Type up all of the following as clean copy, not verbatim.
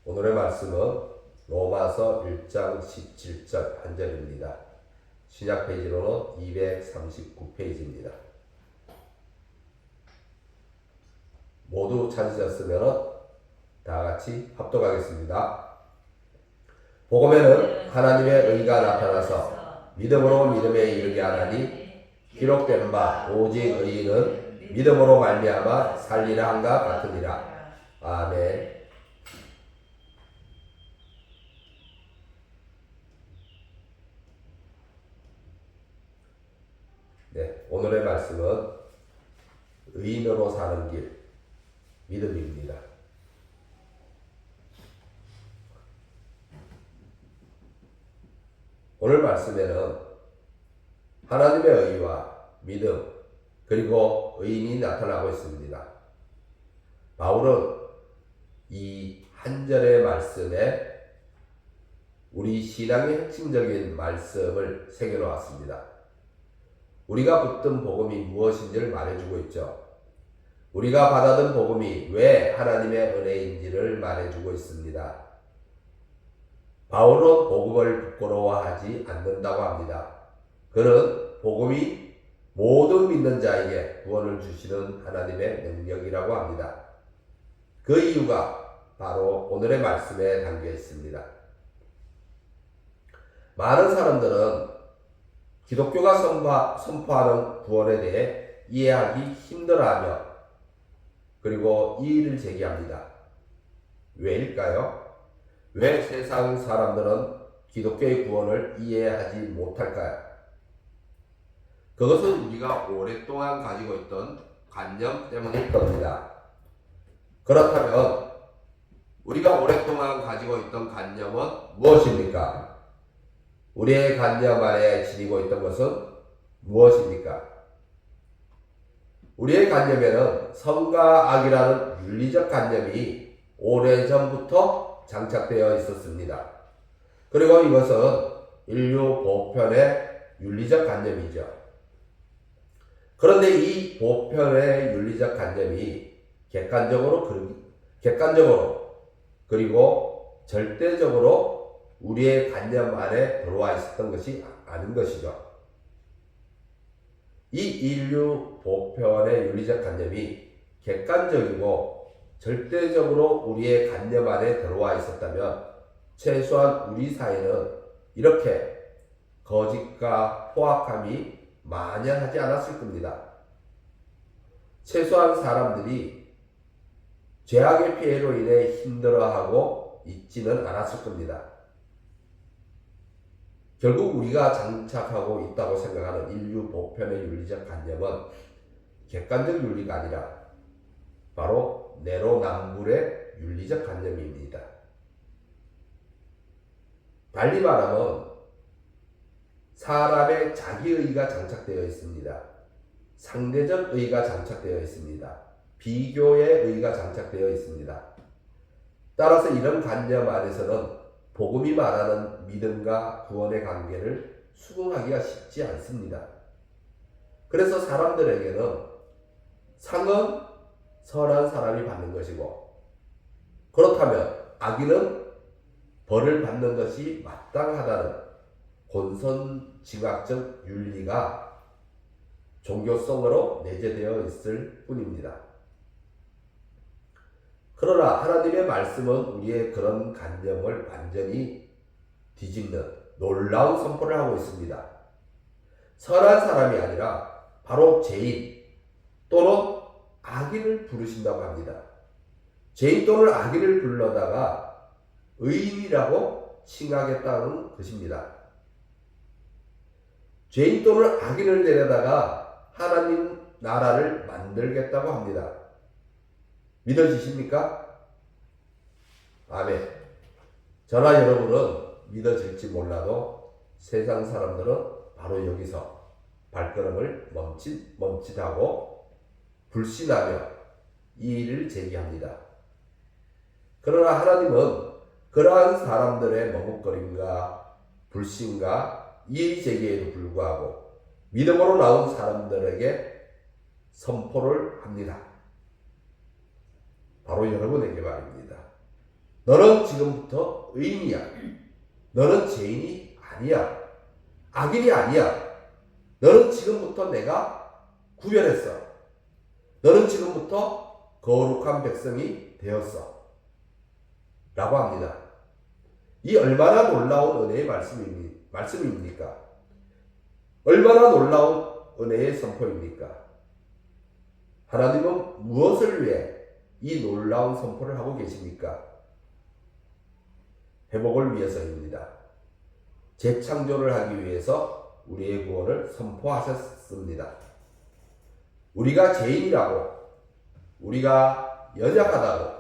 오늘의 말씀은 로마서 1장 17절 한 절입니다. 신약 페이지로는 239페이지입니다. 모두 찾으셨으면 다 같이 합독하겠습니다. 복음에는 하나님의 의가 나타나서 믿음으로 믿음에 이르게 하나니 기록된 바 오직 의인은 믿음으로 말미암아 살리라 한가 같으니라. 아멘. 네, 오늘의 말씀은 의인으로 사는 길, 믿음입니다. 오늘 말씀에는 하나님의 의와 믿음, 그리고 의인이 나타나고 있습니다. 바울은 이 한 절의 말씀에 우리 신앙의 핵심적인 말씀을 새겨놓았습니다. 우리가 붙든 복음이 무엇인지를 말해주고 있죠. 우리가 받아든 복음이 왜 하나님의 은혜인지를 말해주고 있습니다. 바울은 복음을 부끄러워하지 않는다고 합니다. 그는 복음이 모든 믿는 자에게 구원을 주시는 하나님의 능력이라고 합니다. 그 이유가 바로 오늘의 말씀에 담겨 있습니다. 많은 사람들은 기독교가 선포하는 구원에 대해 이해하기 힘들어하며 그리고 이의를 제기합니다. 왜일까요? 왜 세상 사람들은 기독교의 구원을 이해하지 못할까요? 그것은 우리가 오랫동안 가지고 있던 관념 때문일 겁니다. 그렇다면 우리가 오랫동안 가지고 있던 관념은 무엇입니까? 우리의 관념 안에 지니고 있던 것은 무엇입니까? 우리의 관념에는 선과 악이라는 윤리적 관념이 오래전부터 장착되어 있었습니다. 그리고 이것은 인류 보편의 윤리적 관념이죠. 그런데 이 보편의 윤리적 관념이 객관적으로 그리고 절대적으로 우리의 관념 안에 들어와 있었던 것이 아닌 것이죠. 이 인류 보편의 윤리적 관념이 객관적이고 절대적으로 우리의 관념 안에 들어와 있었다면 최소한 우리 사회는 이렇게 거짓과 포악함이 만연하지 않았을 겁니다. 최소한 사람들이 죄악의 피해로 인해 힘들어하고 있지는 않았을 겁니다. 결국 우리가 장착하고 있다고 생각하는 인류 보편의 윤리적 관념은 객관적 윤리가 아니라 바로 내로남불의 윤리적 관념입니다. 달리 말하면 사람의 자기의가 장착되어 있습니다. 상대적 의가 장착되어 있습니다. 비교의 의가 장착되어 있습니다. 따라서 이런 관념 안에서는 복음이 말하는 믿음과 구원의 관계를 수긍하기가 쉽지 않습니다. 그래서 사람들에게는 상은 선한 사람이 받는 것이고 그렇다면 악인은 벌을 받는 것이 마땅하다는 본선징악적 윤리가 종교성으로 내재되어 있을 뿐입니다. 그러나 하나님의 말씀은 우리의 그런 관념을 완전히 뒤집는 놀라운 선포를 하고 있습니다. 선한 사람이 아니라 바로 죄인 또는 악인을 부르신다고 합니다. 죄인 또는 악인을 불러다가 의인이라고 칭하겠다는 것입니다. 죄인 또는 악인을 데려다가 하나님 나라를 만들겠다고 합니다. 믿어지십니까? 아멘. 저나 여러분은 믿어질지 몰라도 세상 사람들은 바로 여기서 발걸음을 멈칫하고 불신하며 이의를 제기합니다. 그러나 하나님은 그러한 사람들의 머뭇거림과 불신과 이의 제기에도 불구하고 믿음으로 나온 사람들에게 선포를 합니다. 바로 여러분에게 말입니다. 너는 지금부터 의인이야. 너는 죄인이 아니야. 악인이 아니야. 너는 지금부터 내가 구별했어. 너는 지금부터 거룩한 백성이 되었어. 라고 합니다. 이 얼마나 놀라운 은혜의 말씀입니까? 얼마나 놀라운 은혜의 선포입니까? 하나님은 무엇을 위해 이 놀라운 선포를 하고 계십니까? 회복을 위해서입니다. 재창조를 하기 위해서 우리의 구원을 선포하셨습니다. 우리가 죄인이라고, 우리가 연약하다고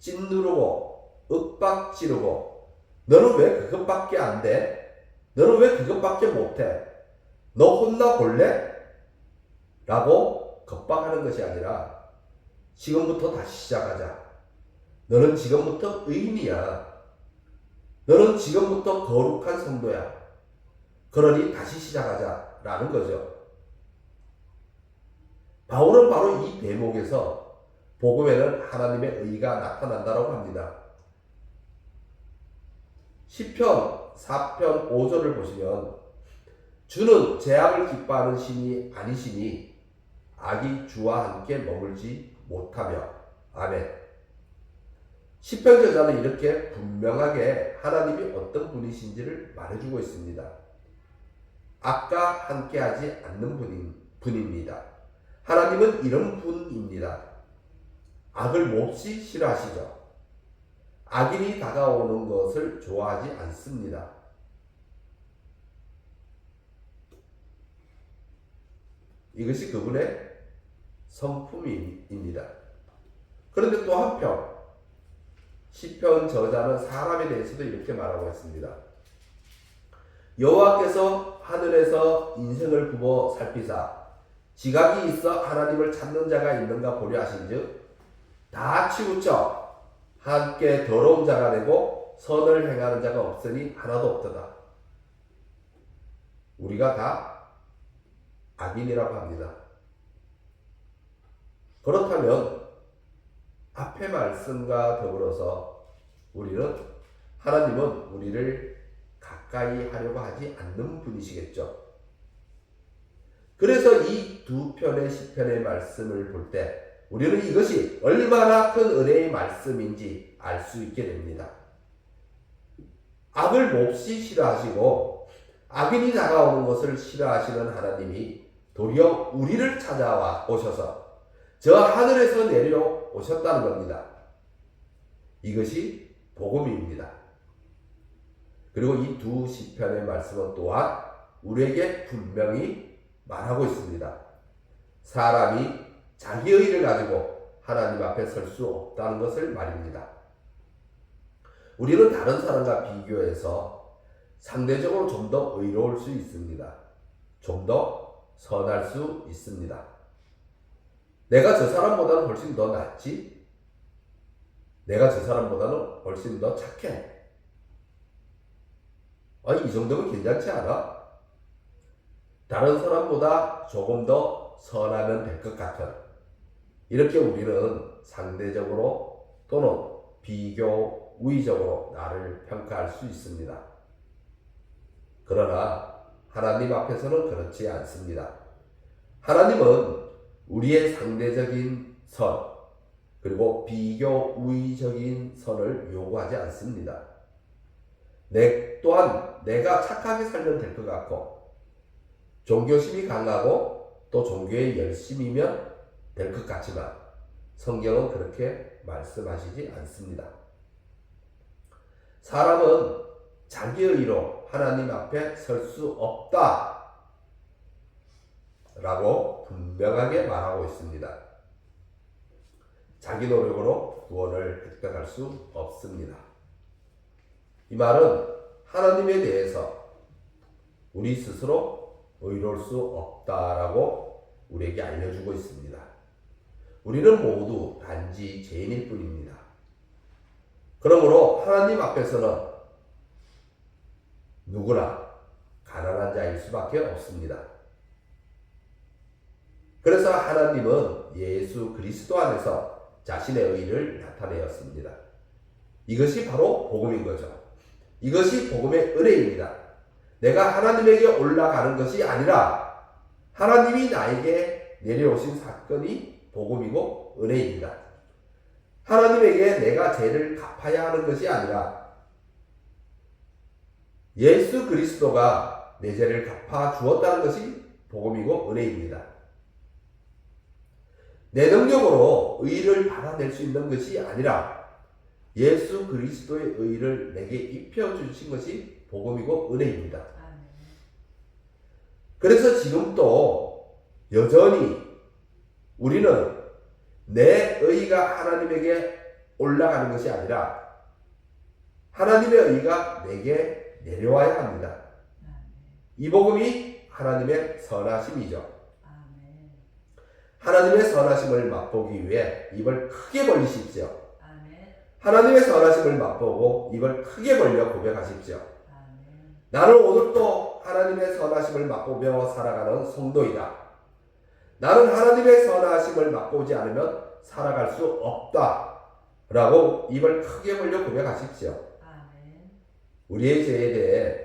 찐누르고 윽박지르고 너는 왜 그것밖에 안 돼? 너는 왜 그것밖에 못해? 너 혼나 볼래? 라고 겁박하는 것이 아니라 지금부터 다시 시작하자. 너는 지금부터 의인이야. 너는 지금부터 거룩한 성도야. 그러니 다시 시작하자 라는 거죠. 바울은 바로 이 대목에서 복음에는 하나님의 의가 나타난다고 합니다. 시편 4편 5절을 보시면 주는 재앙을 기뻐하는 신이 아니시니 악이 주와 함께 머물지 못하며. 아멘. 시편 저자는 이렇게 분명하게 하나님이 어떤 분이신지를 말해주고 있습니다. 악과 함께하지 않는 분입니다. 하나님은 이런 분입니다. 악을 몹시 싫어하시죠. 악인이 다가오는 것을 좋아하지 않습니다. 이것이 그분의 성품입니다. 그런데 또 한편 시편 저자는 사람에 대해서도 이렇게 말하고 있습니다. 여호와께서 하늘에서 인생을 굽어 살피사 지각이 있어 하나님을 찾는 자가 있는가 보려 하신즉 다 치우쳐 함께 더러운 자가 되고 선을 행하는 자가 없으니 하나도 없도다. 우리가 다 악인이라고 합니다. 그렇다면 앞의 말씀과 더불어서 하나님은 우리를 가까이 하려고 하지 않는 분이시겠죠. 그래서 이 두 편의 시편의 말씀을 볼 때 우리는 이것이 얼마나 큰 은혜의 말씀인지 알 수 있게 됩니다. 악을 몹시 싫어하시고 악인이 다가오는 것을 싫어하시는 하나님이 도리어 우리를 찾아와 오셔서 저 하늘에서 내려오셨다는 겁니다. 이것이 복음입니다. 그리고 이 두 시편의 말씀은 또한 우리에게 분명히 말하고 있습니다. 사람이 자기의 의를 가지고 하나님 앞에 설 수 없다는 것을 말입니다. 우리는 다른 사람과 비교해서 상대적으로 좀 더 의로울 수 있습니다. 좀 더 선할 수 있습니다. 내가 저 사람보다는 훨씬 더 낫지? 내가 저 사람보다는 훨씬 더 착해. 이 정도면 괜찮지 않아? 다른 사람보다 조금 더 선하면 될 것 같은, 이렇게 우리는 상대적으로 또는 비교, 우위적으로 나를 평가할 수 있습니다. 그러나 하나님 앞에서는 그렇지 않습니다. 하나님은 우리의 상대적인 선, 그리고 비교, 우위적인 선을 요구하지 않습니다. 또한 내가 착하게 살면 될 것 같고 종교심이 강하고 또 종교에 열심이면 될 것 같지만 성경은 그렇게 말씀하시지 않습니다. 사람은 자기의 의로 하나님 앞에 설 수 없다 라고 분명하게 말하고 있습니다. 자기 노력으로 구원을 획득할 수 없습니다. 이 말은 하나님에 대해서 우리 스스로 의로울 수 없다라고 우리에게 알려주고 있습니다. 우리는 모두 단지 죄인일 뿐입니다. 그러므로 하나님 앞에서는 누구나 가난한 자일 수밖에 없습니다. 그래서 하나님은 예수 그리스도 안에서 자신의 의를 나타내었습니다. 이것이 바로 복음인 거죠. 이것이 복음의 은혜입니다. 내가 하나님에게 올라가는 것이 아니라 하나님이 나에게 내려오신 사건이 복음이고 은혜입니다. 하나님에게 내가 죄를 갚아야 하는 것이 아니라 예수 그리스도가 내 죄를 갚아 주었다는 것이 복음이고 은혜입니다. 내 능력으로 의를 받아낼 수 있는 것이 아니라 예수 그리스도의 의를 내게 입혀주신 것이 복음이고 은혜입니다. 그래서 지금도 여전히 우리는 내 의가 하나님에게 올라가는 것이 아니라 하나님의 의가 내게 내려와야 합니다. 이 복음이 하나님의 선하심이죠. 하나님의 선하심을 맛보기 위해 입을 크게 벌리십시오. 하나님의 선하심을 맛보고 입을 크게 벌려 고백하십시오. 나는 오늘도 하나님의 선하심을 맛보며 살아가는 성도이다. 나는 하나님의 선하심을 맛보지 않으면 살아갈 수 없다. 라고 입을 크게 벌려 고백하십시오. 우리의 죄에 대해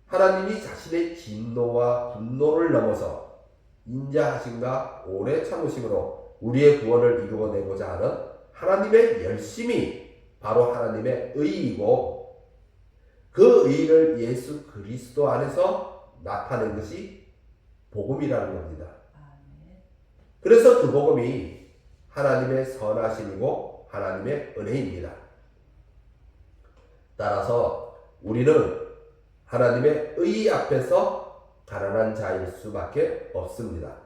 하나님이 자신의 진노와 분노를 넘어서 인자하심과 오래 참으심으로 우리의 구원을 이루어내고자 하는 하나님의 열심이 바로 하나님의 의이고 그 의를 예수 그리스도 안에서 나타낸 것이 복음이라는 겁니다. 그래서 그 복음이 하나님의 선하심이고 하나님의 은혜입니다. 따라서 우리는 하나님의 의 앞에서 가난한 자일 수밖에 없습니다.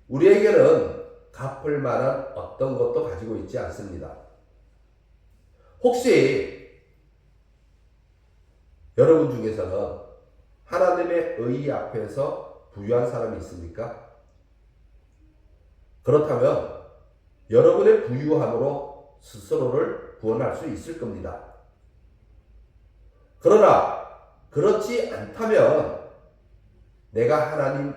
우리에게는 갚을 만한 어떤 것도 가지고 있지 않습니다. 혹시 여러분 중에서는 하나님의 의 앞에서 부유한 사람이 있습니까? 그렇다면 여러분의 부유함으로 스스로를 구원할 수 있을 겁니다. 그러나 그렇지 않다면 내가 하나님의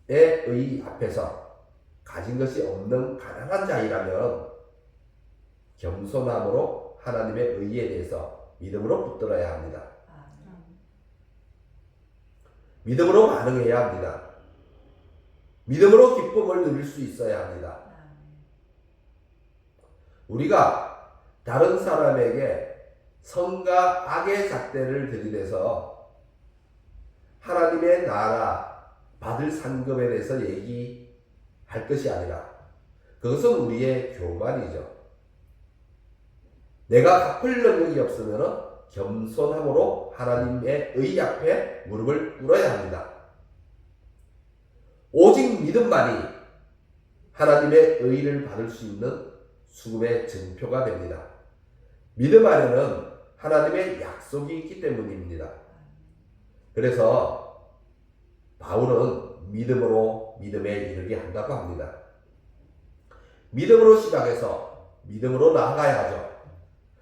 의 앞에서 가진 것이 없는 가난한 자이라면 겸손함으로 하나님의 의에 대해서 믿음으로 붙들어야 합니다. 믿음으로 반응해야 합니다. 믿음으로 기쁨을 누릴 수 있어야 합니다. 우리가 다른 사람에게 선과 악의 잣대를 들이대서 하나님의 나라 받을 상급에 대해서 얘기할 것이 아니라 그것은 우리의 교만이죠. 내가 갚을 능력이 없으면 겸손함으로 하나님의 의 앞에 무릎을 꿇어야 합니다. 오직 믿음만이 하나님의 의를 받을 수 있는 수금의 증표가 됩니다. 믿음 안에는 하나님의 약속이 있기 때문입니다. 그래서 바울은 믿음으로 믿음에 이르게 한다고 합니다. 믿음으로 시작해서 믿음으로 나아가야 하죠.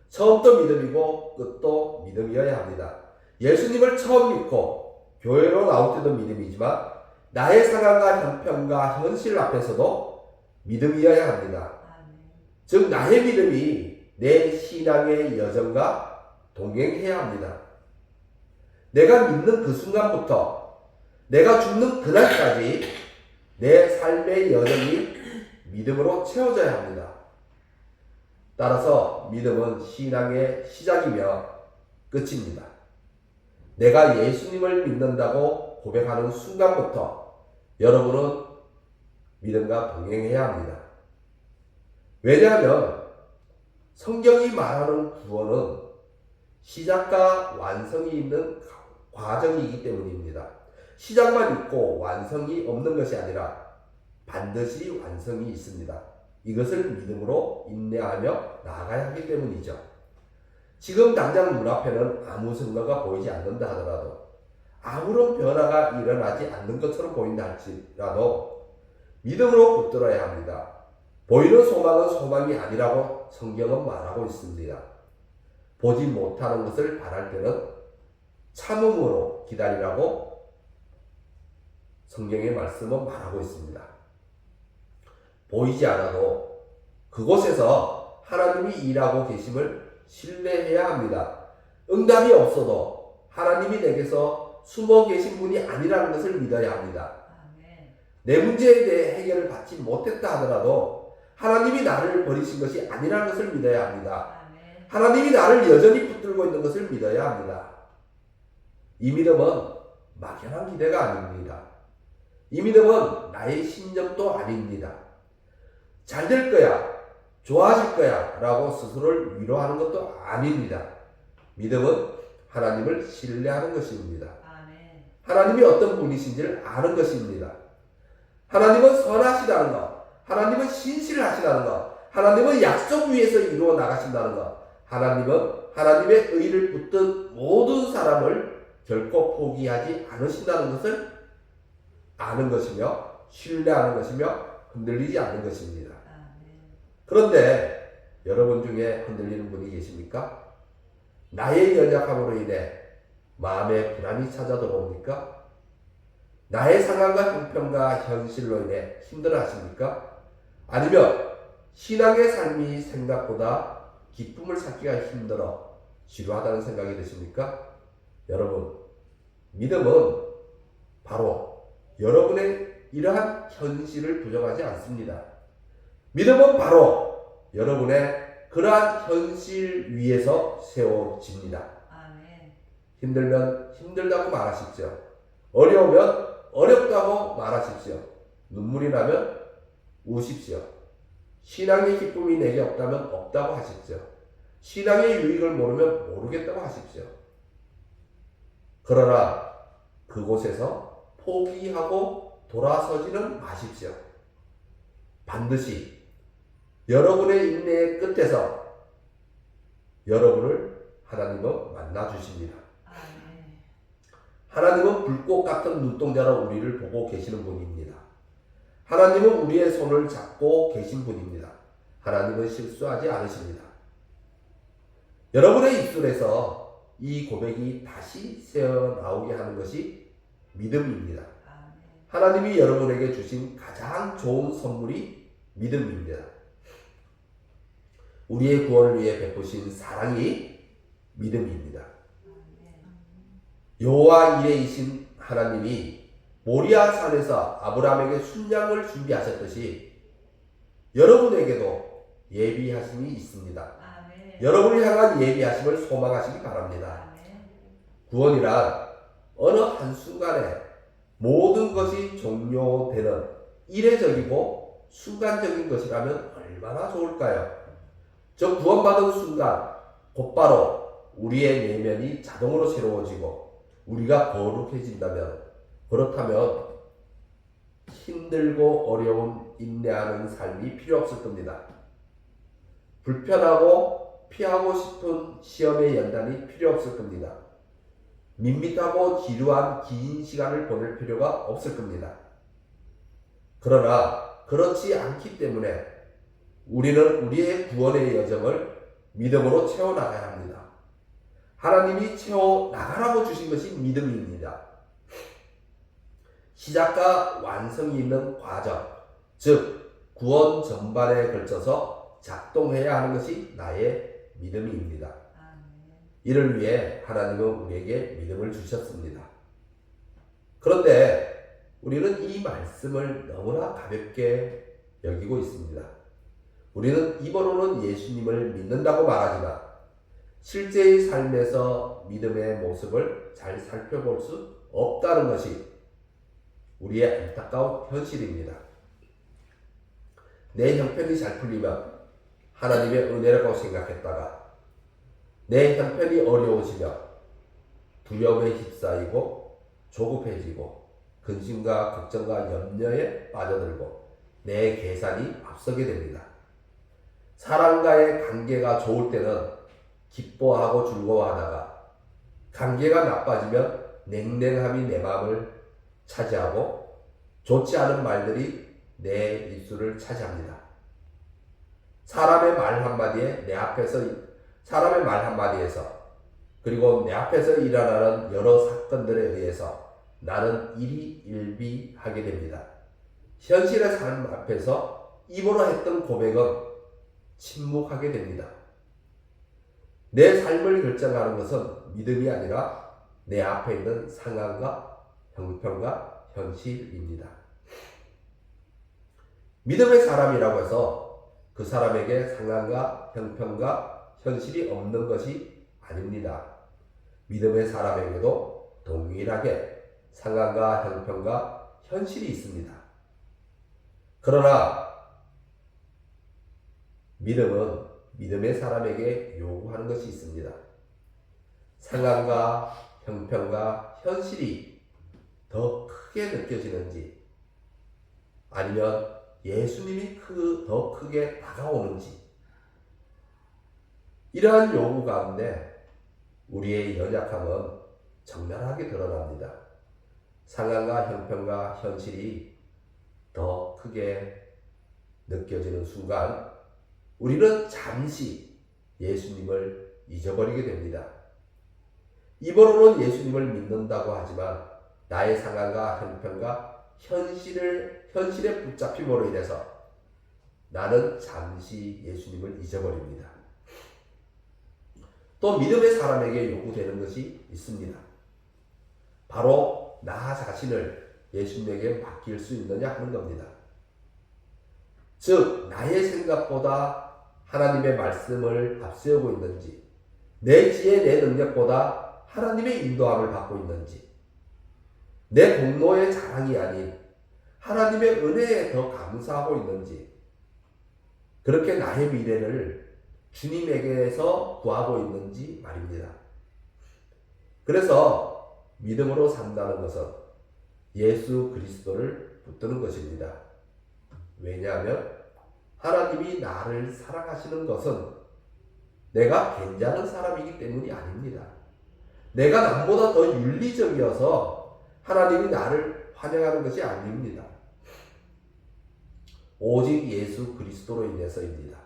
처음도 믿음이고 끝도 믿음이어야 합니다. 예수님을 처음 믿고 교회로 나올 때도 믿음이지만 나의 상황과 형편과 현실 앞에서도 믿음이어야 합니다. 즉 나의 믿음이 내 신앙의 여정과 동행해야 합니다. 내가 믿는 그 순간부터 내가 죽는 그날까지 내 삶의 여정이 믿음으로 채워져야 합니다. 따라서 믿음은 신앙의 시작이며 끝입니다. 내가 예수님을 믿는다고 고백하는 순간부터 여러분은 믿음과 동행해야 합니다. 왜냐하면 성경이 말하는 구원은 시작과 완성이 있는 과정이기 때문입니다. 시작만 있고 완성이 없는 것이 아니라 반드시 완성이 있습니다. 이것을 믿음으로 인내하며 나아가야 하기 때문이죠. 지금 당장 눈앞에는 아무 성과가 보이지 않는다 하더라도 아무런 변화가 일어나지 않는 것처럼 보인다 할지라도 믿음으로 붙들어야 합니다. 보이는 소망은 소망이 아니라고 성경은 말하고 있습니다. 보지 못하는 것을 바랄 때는 참음으로 기다리라고 성경의 말씀은 말하고 있습니다. 보이지 않아도 그곳에서 하나님이 일하고 계심을 신뢰해야 합니다. 응답이 없어도 하나님이 내게서 숨어 계신 분이 아니라는 것을 믿어야 합니다. 내 문제에 대해 해결을 받지 못했다 하더라도 하나님이 나를 버리신 것이 아니라는 것을 믿어야 합니다. 하나님이 나를 여전히 붙들고 있는 것을 믿어야 합니다. 이 믿음은 막연한 기대가 아닙니다. 이 믿음은 나의 신념도 아닙니다. 잘 될 거야, 좋아질 거야 라고 스스로를 위로하는 것도 아닙니다. 믿음은 하나님을 신뢰하는 것입니다. 하나님이 어떤 분이신지를 아는 것입니다. 하나님은 선하시다는 것, 하나님은 신실하시다는 것, 하나님은 약속 위에서 이루어 나가신다는 것, 하나님은 하나님의 의를 붙든 모든 사람을 결코 포기하지 않으신다는 것을 아는 것이며 신뢰하는 것이며 흔들리지 않는 것입니다. 그런데 여러분 중에 흔들리는 분이 계십니까? 나의 연약함으로 인해 마음에 불안이 찾아들어옵니까? 나의 상황과 형편과 현실로 인해 힘들어하십니까? 아니면 신앙의 삶이 생각보다 기쁨을 찾기가 힘들어 지루하다는 생각이 드십니까? 여러분, 믿음은 바로 여러분의 이러한 현실을 부정하지 않습니다. 믿음은 바로 여러분의 그러한 현실 위에서 세워집니다. 힘들면 힘들다고 말하십시오. 어려우면 어렵다고 말하십시오. 눈물이 나면 우십시오. 신앙의 기쁨이 내게 없다면 없다고 하십시오. 신앙의 유익을 모르면 모르겠다고 하십시오. 그러나 그곳에서 포기하고 돌아서지는 마십시오. 반드시 여러분의 인내의 끝에서 여러분을 하나님은 만나주십니다. 하나님은 불꽃 같은 눈동자로 우리를 보고 계시는 분입니다. 하나님은 우리의 손을 잡고 계신 분입니다. 하나님은 실수하지 않으십니다. 여러분의 입술에서 이 고백이 다시 새어나오게 하는 것이 믿음입니다. 하나님이 여러분에게 주신 가장 좋은 선물이 믿음입니다. 우리의 구원을 위해 베푸신 사랑이 믿음입니다. 여호와 이레이신 하나님이 모리아 산에서 아브라함에게 순양을 준비하셨듯이 여러분에게도 예비하심이 있습니다. 여러분을 향한 예비하심을 소망하시기 바랍니다. 구원이란 어느 한순간에 모든 것이 종료되는 이례적이고 순간적인 것이라면 얼마나 좋을까요? 저 구원받은 순간 곧바로 우리의 내면이 자동으로 새로워지고 우리가 거룩해진다면, 그렇다면 힘들고 어려운 인내하는 삶이 필요 없을 겁니다. 불편하고 피하고 싶은 시험의 연단이 필요 없을 겁니다. 밋밋하고 지루한 긴 시간을 보낼 필요가 없을 겁니다. 그러나 그렇지 않기 때문에 우리는 우리의 구원의 여정을 믿음으로 채워나가야 합니다. 하나님이 채워나가라고 주신 것이 믿음입니다. 시작과 완성이 있는 과정, 즉 구원 전반에 걸쳐서 작동해야 하는 것이 나의 믿음입니다. 이를 위해 하나님은 우리에게 믿음을 주셨습니다. 그런데 우리는 이 말씀을 너무나 가볍게 여기고 있습니다. 우리는 입으로는 예수님을 믿는다고 말하지만 실제의 삶에서 믿음의 모습을 잘 살펴볼 수 없다는 것이 우리의 안타까운 현실입니다. 내 형편이 잘 풀리면 하나님의 은혜라고 생각했다가 내 형편이 어려워지며 두려움에 휩싸이고 조급해지고 근심과 걱정과 염려에 빠져들고 내 계산이 앞서게 됩니다. 사람과의 관계가 좋을 때는 기뻐하고 즐거워하다가 관계가 나빠지면 냉랭함이 내 마음을 차지하고 좋지 않은 말들이 내 입술을 차지합니다. 사람의 말 한마디에서 그리고 내 앞에서 일어나는 여러 사건들에 의해서 나는 일희일비하게 됩니다. 현실의 삶 앞에서 입으로 했던 고백은 침묵하게 됩니다. 내 삶을 결정하는 것은 믿음이 아니라 내 앞에 있는 상황과 형편과 현실입니다. 믿음의 사람이라고 해서 그 사람에게 상황과 형편과 현실이 없는 것이 아닙니다. 믿음의 사람에게도 동일하게 상황과 형편과 현실이 있습니다. 그러나 믿음은 믿음의 사람에게 요구하는 것이 있습니다. 상황과 형편과 현실이 더 크게 느껴지는지 아니면 예수님이 더 크게 다가오는지 이러한 요구 가운데 우리의 연약함은 적나라하게 드러납니다. 상황과 형편과 현실이 더 크게 느껴지는 순간 우리는 잠시 예수님을 잊어버리게 됩니다. 입으로는 예수님을 믿는다고 하지만 나의 상황과 형편과 현실에 붙잡힘으로 인해서 나는 잠시 예수님을 잊어버립니다. 또 믿음의 사람에게 요구되는 것이 있습니다. 바로 나 자신을 예수님에게 맡길 수 있느냐 하는 겁니다. 즉 나의 생각보다 하나님의 말씀을 앞세우고 있는지, 내 지혜 내 능력보다 하나님의 인도함을 받고 있는지, 내 공로의 자랑이 아닌 하나님의 은혜에 더 감사하고 있는지, 그렇게 나의 미래를 주님에게서 구하고 있는지 말입니다. 그래서 믿음으로 산다는 것은 예수 그리스도를 붙드는 것입니다. 왜냐하면 하나님이 나를 사랑하시는 것은 내가 괜찮은 사람이기 때문이 아닙니다. 내가 남보다 더 윤리적이어서 하나님이 나를 환영하는 것이 아닙니다. 오직 예수 그리스도로 인해서입니다.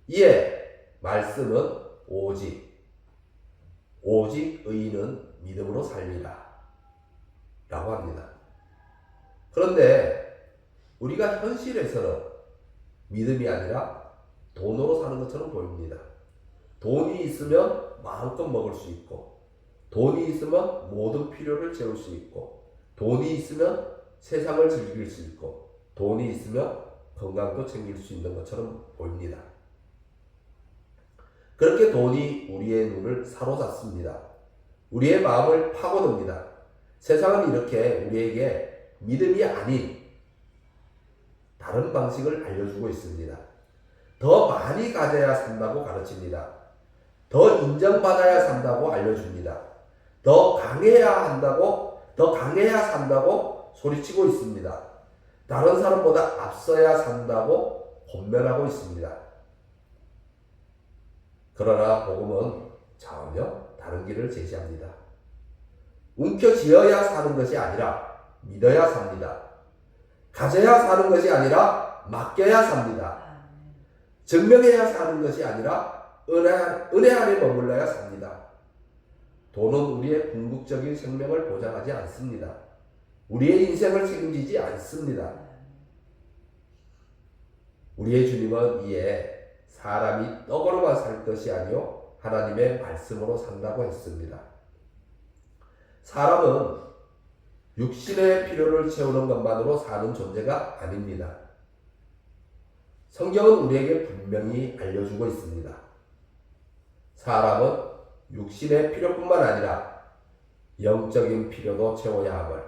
이에 말씀은 오직 의인은 믿음으로 살리라 라고 합니다. 그런데 우리가 현실에서는 믿음이 아니라 돈으로 사는 것처럼 보입니다. 돈이 있으면 마음껏 먹을 수 있고, 돈이 있으면 모든 필요를 채울 수 있고, 돈이 있으면 세상을 즐길 수 있고, 돈이 있으면 건강도 챙길 수 있는 것처럼 보입니다. 그렇게 돈이 우리의 눈을 사로잡습니다. 우리의 마음을 파고듭니다. 세상은 이렇게 우리에게 믿음이 아닌 다른 방식을 알려주고 있습니다. 더 많이 가져야 산다고 가르칩니다. 더 인정받아야 산다고 알려줍니다. 더 강해야 산다고 소리치고 있습니다. 다른 사람보다 앞서야 산다고 권면하고 있습니다. 그러나 복음은 전혀 다른 길을 제시합니다. 움켜쥐어야 사는 것이 아니라 믿어야 삽니다. 가져야 사는 것이 아니라 맡겨야 삽니다. 증명해야 사는 것이 아니라 은혜 안에 머물러야 삽니다. 돈은 우리의 궁극적인 생명을 보장하지 않습니다. 우리의 인생을 책임지지 않습니다. 우리의 주님은 이에 사람이 떡으로만 살 것이 아니요 하나님의 말씀으로 산다고 했습니다. 사람은 육신의 필요를 채우는 것만으로 사는 존재가 아닙니다. 성경은 우리에게 분명히 알려주고 있습니다. 사람은 육신의 필요뿐만 아니라 영적인 필요도 채워야 함을.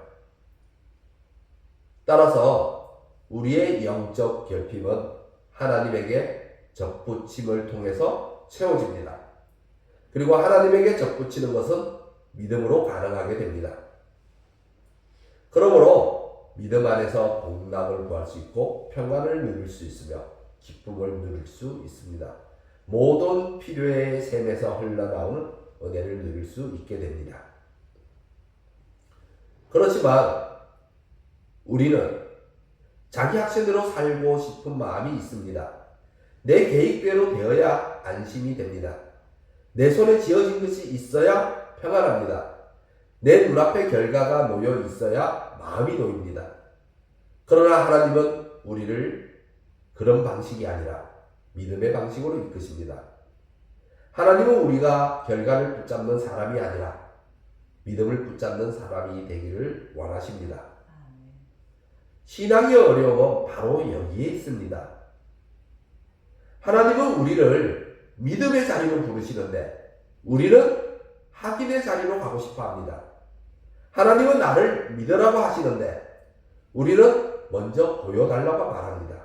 따라서 우리의 영적 결핍은 하나님에게 접붙임을 통해서 채워집니다. 그리고 하나님에게 접붙이는 것은 믿음으로 가능하게 됩니다. 그러므로 믿음 안에서 복락을 구할 수 있고 평안을 누릴 수 있으며 기쁨을 누릴 수 있습니다. 모든 필요의 샘에서 흘러나오는 은혜를 누릴 수 있게 됩니다. 그렇지만 우리는 자기 확신대로 살고 싶은 마음이 있습니다. 내 계획대로 되어야 안심이 됩니다. 내 손에 쥐어진 것이 있어야 평안합니다. 내 눈앞에 결과가 놓여 있어야 마음이 놓입니다. 그러나 하나님은 우리를 그런 방식이 아니라 믿음의 방식으로 이끄십니다. 하나님은 우리가 결과를 붙잡는 사람이 아니라 믿음을 붙잡는 사람이 되기를 원하십니다. 신앙의 어려움은 바로 여기에 있습니다. 하나님은 우리를 믿음의 자리로 부르시는데 우리는 확인의 자리로 가고 싶어 합니다. 하나님은 나를 믿으라고 하시는데 우리는 먼저 보여달라고 말합니다.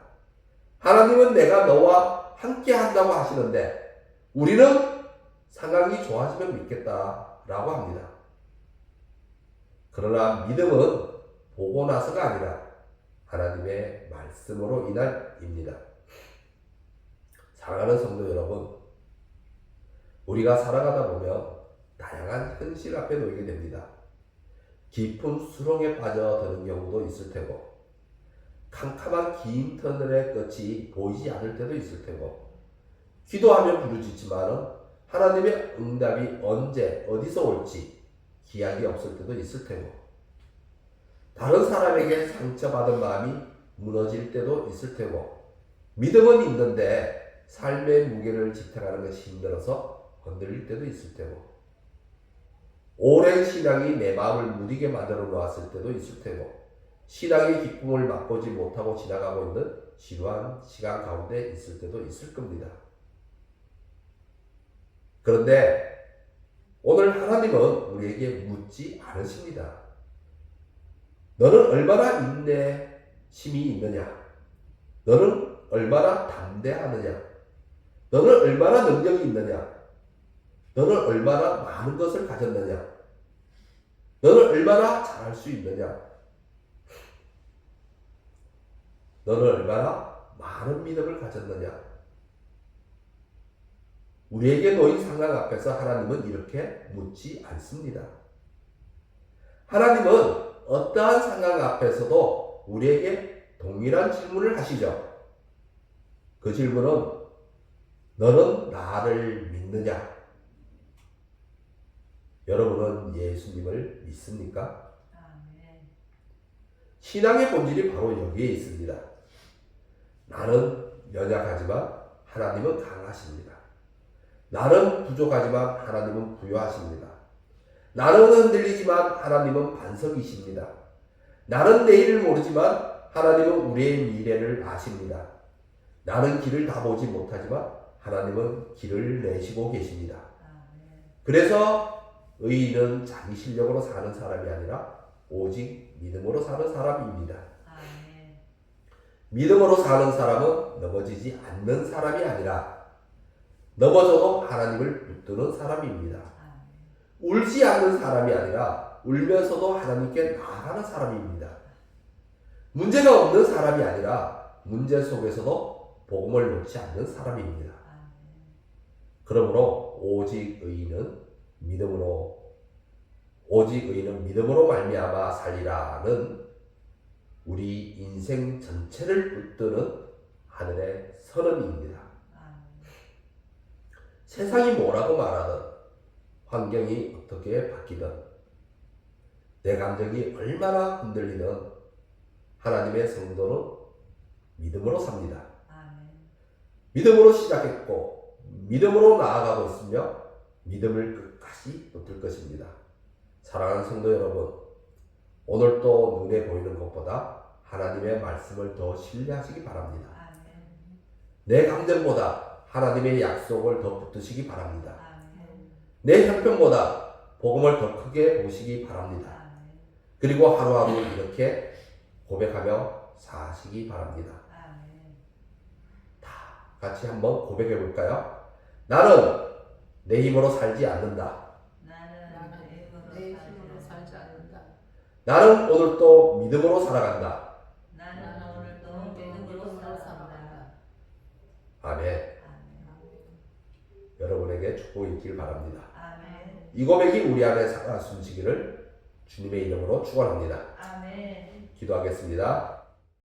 하나님은 내가 너와 함께 한다고 하시는데 우리는 상황이 좋아지면 믿겠다라고 합니다. 그러나 믿음은 보고 나서가 아니라 하나님의 말씀으로 인한입니다. 사랑하는 성도 여러분, 우리가 살아가다 보면 다양한 현실 앞에 놓이게 됩니다. 깊은 수렁에 빠져드는 경우도 있을 테고 캄캄한 긴 터널의 끝이 보이지 않을 때도 있을 테고 기도하면 부르짖지만 하나님의 응답이 언제 어디서 올지 기약이 없을 때도 있을 테고 다른 사람에게 상처받은 마음이 무너질 때도 있을 테고 믿음은 있는데 삶의 무게를 지탱하는 것이 힘들어서 흔들릴 때도 있을 테고 오랜 신앙이 내 마음을 무디게 만들어 놓았을 때도 있을 테고 신앙의 기쁨을 맛보지 못하고 지나가고 있는 지루한 시간 가운데 있을 때도 있을 겁니다. 그런데 오늘 하나님은 우리에게 묻지 않으십니다. 너는 얼마나 인내심이 있느냐? 너는 얼마나 담대하느냐? 너는 얼마나 능력이 있느냐? 너는 얼마나 많은 것을 가졌느냐? 너는 얼마나 잘할 수 있느냐? 너는 얼마나 많은 믿음을 가졌느냐? 우리에게 놓인 상황 앞에서 하나님은 이렇게 묻지 않습니다. 하나님은 어떠한 상황 앞에서도 우리에게 동일한 질문을 하시죠. 그 질문은 너는 나를 믿느냐? 여러분은 예수님을 믿습니까? 신앙의 본질이 바로 여기에 있습니다. 나는 연약하지만 하나님은 강하십니다. 나는 부족하지만 하나님은 부유하십니다. 나는 흔들리지만 하나님은 반석이십니다. 나는 내일을 모르지만 하나님은 우리의 미래를 아십니다. 나는 길을 다 보지 못하지만 하나님은 길을 내시고 계십니다. 그래서 의인은 자기 실력으로 사는 사람이 아니라 오직 믿음으로 사는 사람입니다. 믿음으로 사는 사람은 넘어지지 않는 사람이 아니라 넘어져도 하나님을 붙드는 사람입니다. 울지 않는 사람이 아니라 울면서도 하나님께 나아가는 사람입니다. 문제가 없는 사람이 아니라 문제 속에서도 복음을 놓지 않는 사람입니다. 그러므로 오직 의인은 믿음으로 말미암아 살리라는 우리 인생 전체를 붙드는 하늘의 선언입니다. 세상이 뭐라고 말하든 환경이 어떻게 바뀌든 내 감정이 얼마나 흔들리든 하나님의 성도는 믿음으로 삽니다. 믿음으로 시작했고 믿음으로 나아가고 있으며 믿음을 끝까지 붙들 것입니다. 사랑하는 성도 여러분, 오늘도 눈에 보이는 것보다 하나님의 말씀을 더 신뢰하시기 바랍니다. 내 감정보다 하나님의 약속을 더 붙드시기 바랍니다. 내 형편보다 복음을 더 크게 보시기 바랍니다. 그리고 하루하루 이렇게 고백하며 사시기 바랍니다. 다 같이 한번 고백해 볼까요? 나는 내 힘으로 살지 않는다. 내 힘으로 살지 않는다. 나는 오늘도 믿음으로 살아간다. 나는 오늘도 믿음으로 살아간다. 아멘. 여러분에게 축복이 있길 바랍니다. 아멘. 이 고백이 우리 안에 살아 숨쉬기를 주님의 이름으로 축원합니다. 아멘. 기도하겠습니다.